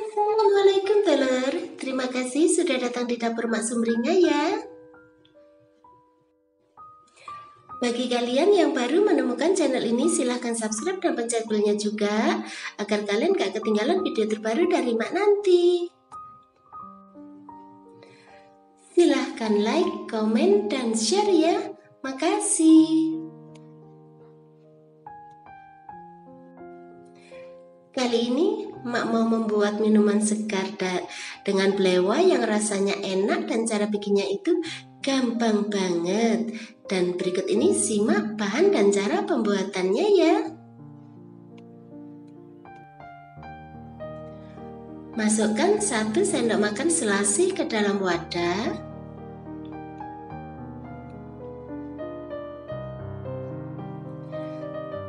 Assalamualaikum telur, terima kasih sudah datang di dapur Mak Sumringah ya. Bagi kalian yang baru menemukan channel ini, silahkan subscribe dan pencet belnya juga agar kalian gak ketinggalan video terbaru dari Mak nanti. Silahkan like, komen, dan share ya. Makasih. Kali ini Mak mau membuat minuman segar dengan belewah yang rasanya enak dan cara bikinnya itu gampang banget. Dan berikut ini simak bahan dan cara pembuatannya ya. Masukkan 1 sendok makan selasih ke dalam wadah.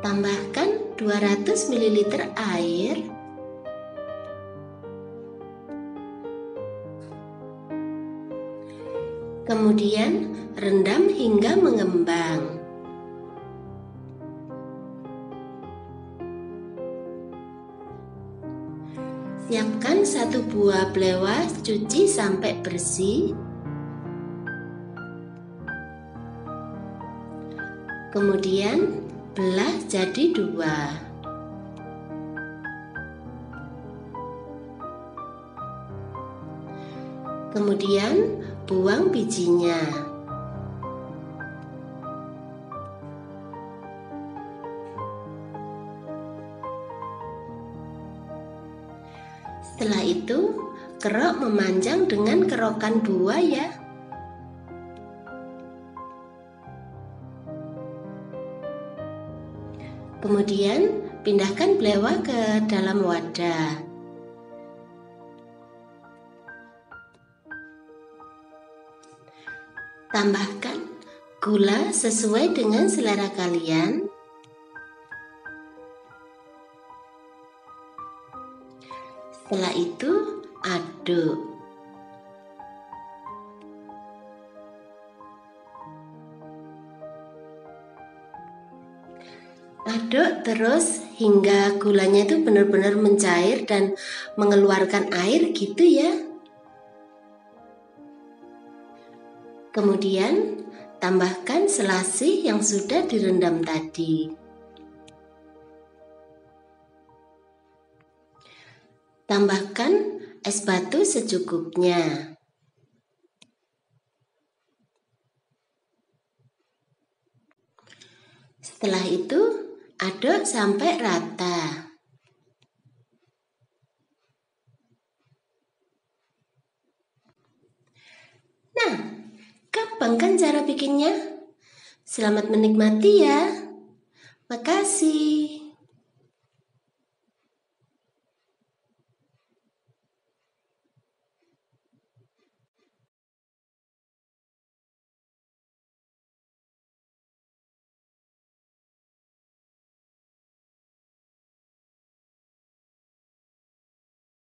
Tambahkan 200 ml air. Kemudian rendam hingga mengembang. Siapkan 1 buah belewah, cuci sampai bersih. Kemudian belah jadi 2. Kemudian buang bijinya. Setelah itu, kerok memanjang dengan kerokan buah ya. Kemudian pindahkan belewah ke dalam wadah. Tambahkan gula sesuai dengan selera kalian. Setelah itu aduk. Aduk terus hingga gulanya itu benar-benar mencair dan mengeluarkan air gitu ya. Kemudian tambahkan selasih yang sudah direndam tadi. Tambahkan es batu secukupnya. Setelah itu aduk sampai rata. Nah, gampang kan cara bikinnya? Selamat menikmati ya. Makasih.